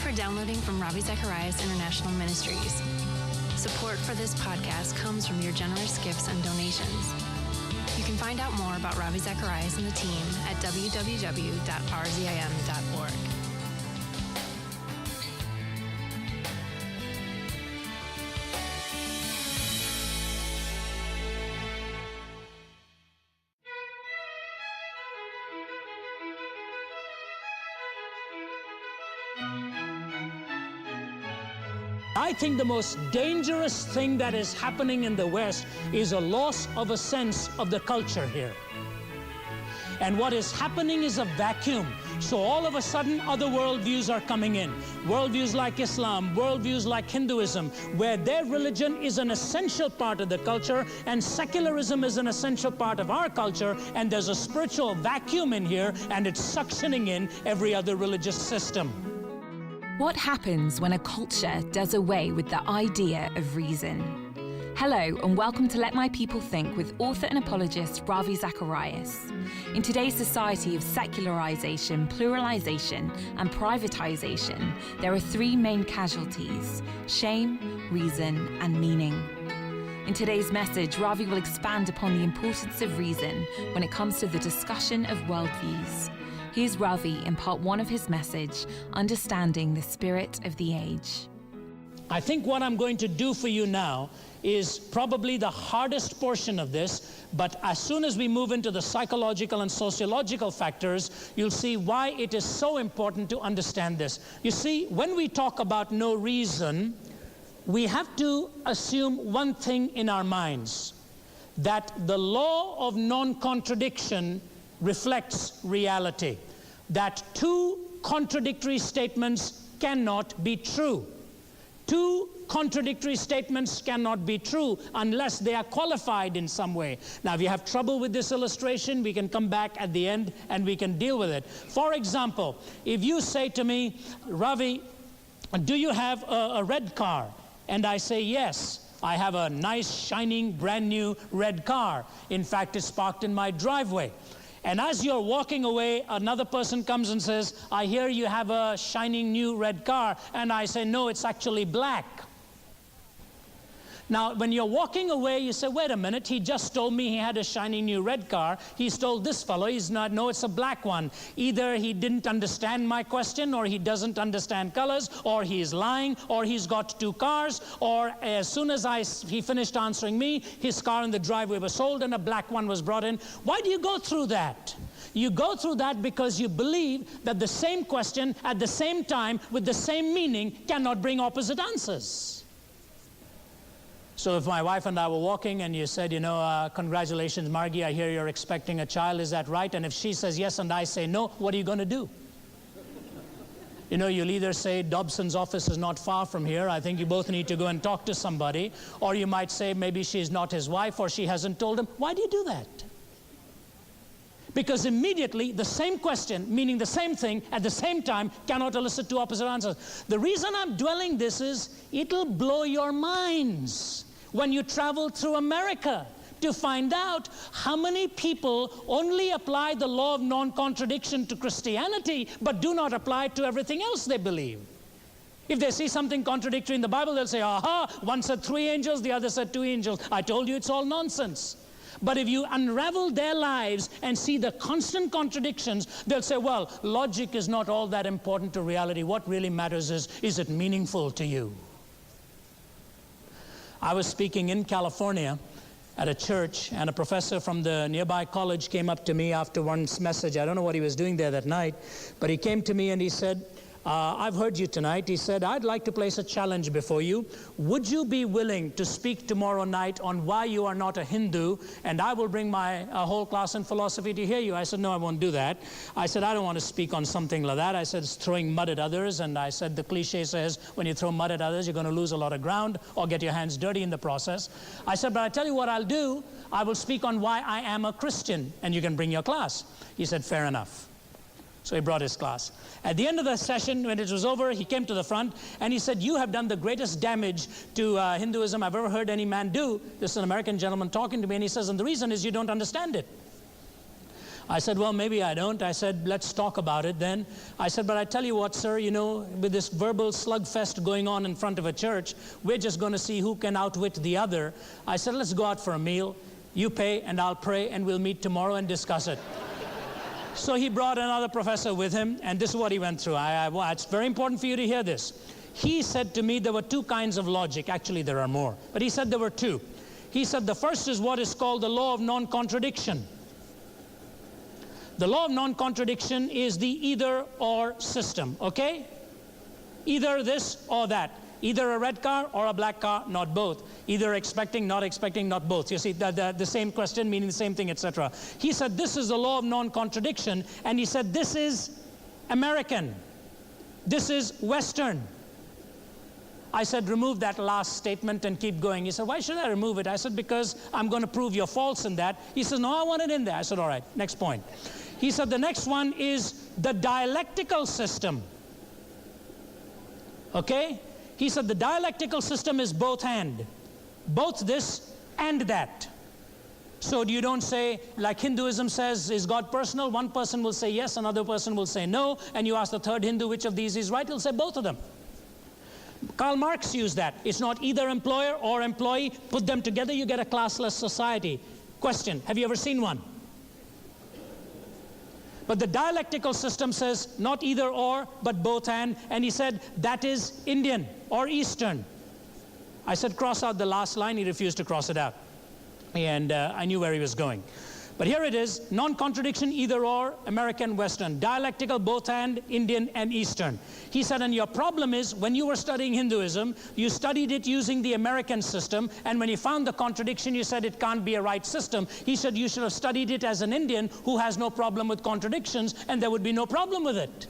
for downloading from Ravi Zacharias International Ministries. Support for this podcast comes from your generous gifts and donations. You can find out more about Ravi Zacharias and the team at www.rzim.org. I think the most dangerous thing that is happening in the West is a loss of a sense of the culture here. And what is happening is a vacuum. So all of a sudden, other worldviews are coming in. Worldviews like Islam, worldviews like Hinduism, where their religion is an essential part of the culture, and secularism is an essential part of our culture, and there's a spiritual vacuum in here, and it's suctioning in every other religious system. What happens when a culture does away with the idea of reason? Hello, and welcome to Let My People Think with author and apologist Ravi Zacharias. In today's society of secularization, pluralization, and privatization, there are three main casualties: shame, reason, and meaning. In today's message, Ravi will expand upon the importance of reason when it comes to the discussion of worldviews. Here's Ravi in part one of his message, Understanding the Spirit of the Age. I think what I'm going to do for you now is probably the hardest portion of this, but as soon as we move into the psychological and sociological factors, you'll see why it is so important to understand this. You see, when we talk about no reason, we have to assume one thing in our minds, that the law of non-contradiction reflects reality, that two contradictory statements cannot be true. Two contradictory statements cannot be true unless they are qualified in some way. Now, if you have trouble with this illustration, we can come back at the end and we can deal with it. For example, if you say to me, Ravi, do you have a red car? And I say, yes. I have a nice, shining, brand new red car. In fact, it's parked in my driveway. And as you're walking away, another person comes and says, I hear you have a shining new red car. And I say, no, it's actually black. Now, when you're walking away, you say, wait a minute, he just told me he had a shiny new red car. He's told this fellow, he's not, no, it's a black one. Either he didn't understand my question, or he doesn't understand colors, or he's lying, or he's got two cars, or as soon as he finished answering me, his car in the driveway was sold and a black one was brought in. Why do you go through that? You go through that because you believe that the same question at the same time with the same meaning cannot bring opposite answers. So if my wife and I were walking and you said, congratulations, Margie, I hear you're expecting a child, is that right? And if she says yes and I say no, what are you going to do? You'll either say, Dobson's office is not far from here, I think you both need to go and talk to somebody. Or you might say, maybe she's not his wife, or she hasn't told him. Why do you do that? Because immediately the same question, meaning the same thing at the same time, cannot elicit two opposite answers. The reason I'm dwelling this is, it'll blow your minds when you travel through America to find out how many people only apply the law of non-contradiction to Christianity, but do not apply it to everything else they believe. If they see something contradictory in the Bible, they'll say, aha, one said 3 angels, the other said 2 angels. I told you it's all nonsense. But if you unravel their lives and see the constant contradictions, they'll say, well, logic is not all that important to reality. What really matters is it meaningful to you? I was speaking in California at a church, and a professor from the nearby college came up to me after one message. I don't know what he was doing there that night, but he came to me and he said, I've heard you tonight. He said, I'd like to place a challenge before you. Would you be willing to speak tomorrow night on why you are not a Hindu, and I will bring my whole class in philosophy to hear you? I said, no, I won't do that. I said, I don't want to speak on something like that. I said, it's throwing mud at others, and I said, the cliche says, when you throw mud at others, you're going to lose a lot of ground or get your hands dirty in the process. I said, but I tell you what I'll do. I will speak on why I am a Christian, and you can bring your class. He said, fair enough. So he brought his class. At the end of the session, when it was over, he came to the front and he said, you have done the greatest damage to Hinduism I've ever heard any man do. This is an American gentleman talking to me, and he says, and the reason is you don't understand it. I said, well, maybe I don't. I said, let's talk about it then. I said, but I tell you what, sir, you know, with this verbal slugfest going on in front of a church, we're just going to see who can outwit the other. I said, let's go out for a meal. You pay and I'll pray and we'll meet tomorrow and discuss it. So he brought another professor with him, and this is what he went through. It's very important for you to hear this. He said to me there were two kinds of logic. Actually, there are more. But he said there were two. He said the first is what is called the law of non-contradiction. The law of non-contradiction is the either-or system, okay? Either this or that. Either a red car or a black car, not both. Either expecting, not both. You see, the same question meaning the same thing, etc. He said this is the law of non-contradiction, and he said this is American. This is Western. I said, remove that last statement and keep going. He said, why should I remove it? I said, because I'm going to prove you're false in that. He says, no, I want it in there. I said, all right, next point. He said, the next one is the dialectical system. Okay? He said, the dialectical system is both and. Both this and that. So you don't say, like Hinduism says, is God personal? One person will say yes, another person will say no, and you ask the third Hindu which of these is right, he'll say both of them. Karl Marx used that. It's not either employer or employee. Put them together, you get a classless society. Question, have you ever seen one? But the dialectical system says not either or, but both and he said that is Indian or Eastern. I said cross out the last line. He refused to cross it out. And I knew where he was going. But here it is, non-contradiction, either or, American, Western. Dialectical, both and, Indian and Eastern. He said, and your problem is, when you were studying Hinduism, you studied it using the American system, and when you found the contradiction, you said it can't be a right system. He said you should have studied it as an Indian who has no problem with contradictions, and there would be no problem with it.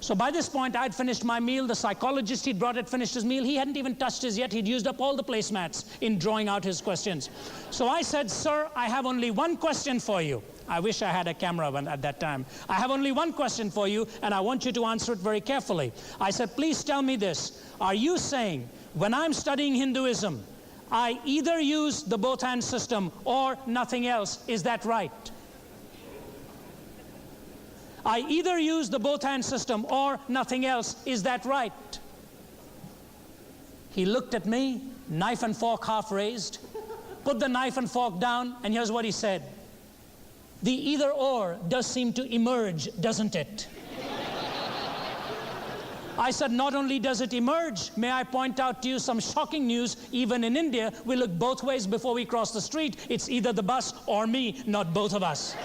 So by this point, I'd finished my meal. The psychologist he'd brought had finished his meal. He hadn't even touched his yet. He'd used up all the placemats in drawing out his questions. So I said, sir, I have only one question for you. I wish I had a camera at that time. I have only one question for you, and I want you to answer it very carefully. I said, please tell me this. Are you saying, when I'm studying Hinduism, I either use the both-and system or nothing else? Is that right? I either use the both-and system or nothing else. Is that right? He looked at me, knife and fork half raised, put the knife and fork down, and here's what he said. The either or does seem to emerge, doesn't it? I said, not only does it emerge, may I point out to you some shocking news. Even in India, we look both ways before we cross the street. It's either the bus or me, not both of us.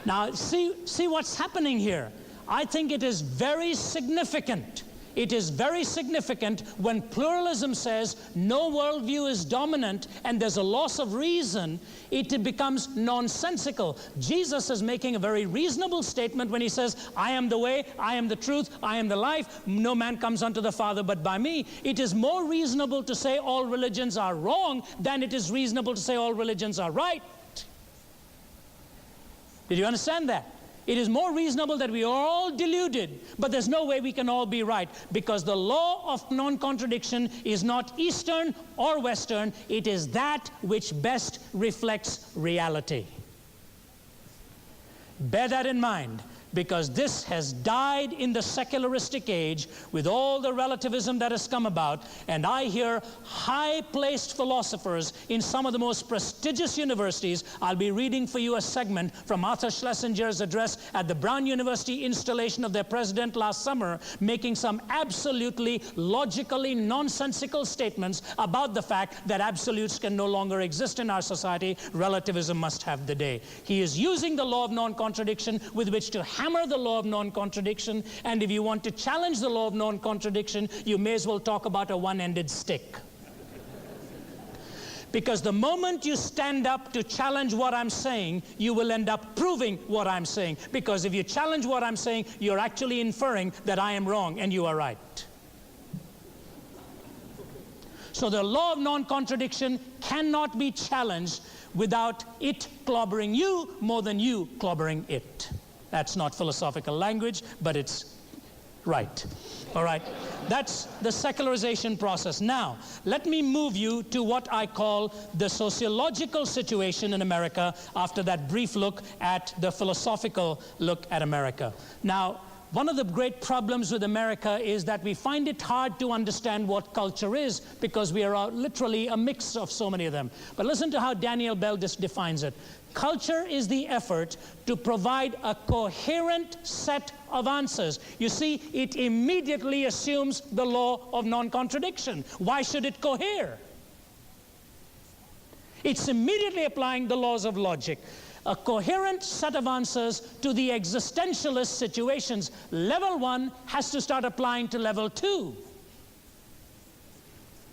Now, see what's happening here. I think it is very significant. It is very significant when pluralism says no worldview is dominant and there's a loss of reason, it becomes nonsensical. Jesus is making a very reasonable statement when he says, I am the way, I am the truth, I am the life, no man comes unto the Father but by me. It is more reasonable to say all religions are wrong than it is reasonable to say all religions are right. Did you understand that? It is more reasonable that we are all deluded, but there's no way we can all be right, because the law of non-contradiction is not Eastern or Western. It is that which best reflects reality. Bear that in mind, because this has died in the secularistic age with all the relativism that has come about, and I hear high-placed philosophers in some of the most prestigious universities. I'll be reading for you a segment from Arthur Schlesinger's address at the Brown University installation of their president last summer, making some absolutely logically nonsensical statements about the fact that absolutes can no longer exist in our society. Relativism must have the day. He is using the law of non-contradiction with which to hammer the law of non-contradiction, and if you want to challenge the law of non-contradiction, you may as well talk about a one-ended stick. Because the moment you stand up to challenge what I'm saying, you will end up proving what I'm saying. Because if you challenge what I'm saying, you're actually inferring that I am wrong and you are right. So the law of non-contradiction cannot be challenged without it clobbering you more than you clobbering it. That's not philosophical language, but it's right. All right. That's the secularization process. Now, let me move you to what I call the sociological situation in America after that brief look at the philosophical look at America. Now, one of the great problems with America is that we find it hard to understand what culture is because we are literally a mix of so many of them. But listen to how Daniel Bell defines it. Culture is the effort to provide a coherent set of answers. You see, it immediately assumes the law of non-contradiction. Why should it cohere? It's immediately applying the laws of logic. A coherent set of answers to the existentialist situations. Level 1 has to start applying to level 2.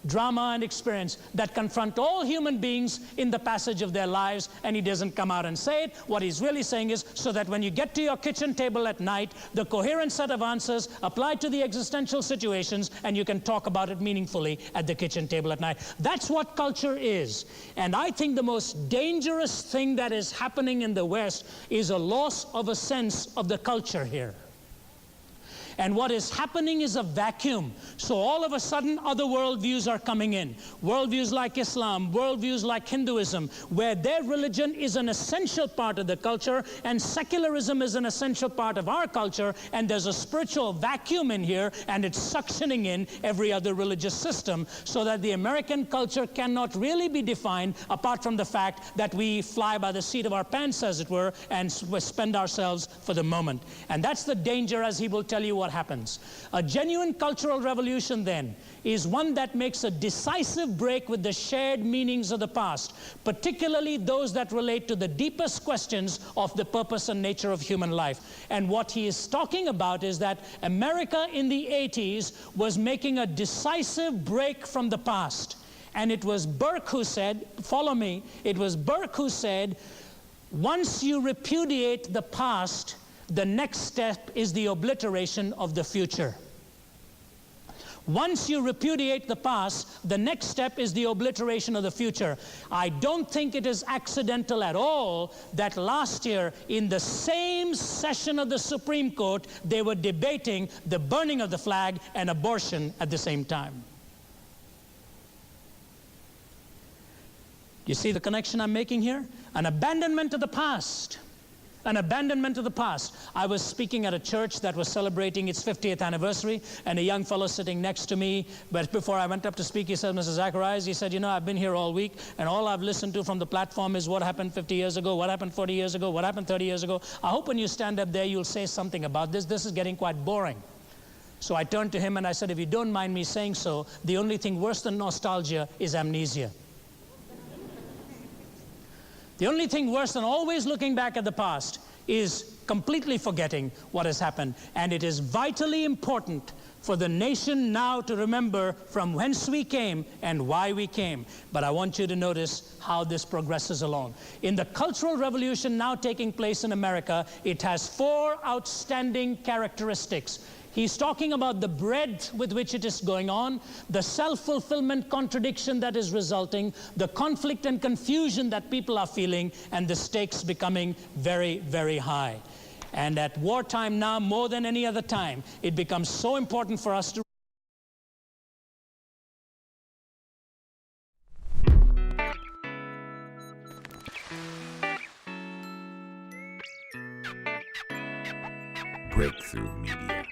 Drama and experience that confront all human beings in the passage of their lives, and he doesn't come out and say it. What he's really saying is, so that when you get to your kitchen table at night, the coherent set of answers apply to the existential situations, and you can talk about it meaningfully at the kitchen table at night. That's what culture is. And I think the most dangerous thing that is happening in the West is a loss of a sense of the culture here. And what is happening is a vacuum. So all of a sudden, other worldviews are coming in. Worldviews like Islam, worldviews like Hinduism, where their religion is an essential part of the culture, and secularism is an essential part of our culture, and there's a spiritual vacuum in here, and it's suctioning in every other religious system, so that the American culture cannot really be defined apart from the fact that we fly by the seat of our pants, as it were, and spend ourselves for the moment. And that's the danger, as he will tell you what happens. A genuine cultural revolution, then, is one that makes a decisive break with the shared meanings of the past, particularly those that relate to the deepest questions of the purpose and nature of human life. And what he is talking about is that America in the 80s was making a decisive break from the past. And it was Burke who said, follow me, it was Burke who said, once you repudiate the past, the next step is the obliteration of the future. Once you repudiate the past, the next step is the obliteration of the future. I don't think it is accidental at all that last year, in the same session of the Supreme Court, they were debating the burning of the flag and abortion at the same time. You see the connection I'm making here? An abandonment of the past. An abandonment of the past. I was speaking at a church that was celebrating its 50th anniversary, and a young fellow sitting next to me, but before I went up to speak, he said, Mr. Zacharias, he said, you know, I've been here all week, and all I've listened to from the platform is what happened 50 years ago, what happened 40 years ago, what happened 30 years ago. I hope when you stand up there, you'll say something about this. This is getting quite boring. So I turned to him and I said, if you don't mind me saying so, the only thing worse than nostalgia is amnesia. The only thing worse than always looking back at the past is completely forgetting what has happened. And it is vitally important for the nation now to remember from whence we came and why we came. But I want you to notice how this progresses along. In the cultural revolution now taking place in America, it has 4 outstanding characteristics. He's talking about the breadth with which it is going on, the self-fulfillment contradiction that is resulting, the conflict and confusion that people are feeling, and the stakes becoming very, very high. And at wartime now, more than any other time, it becomes so important for us to Breakthrough Media.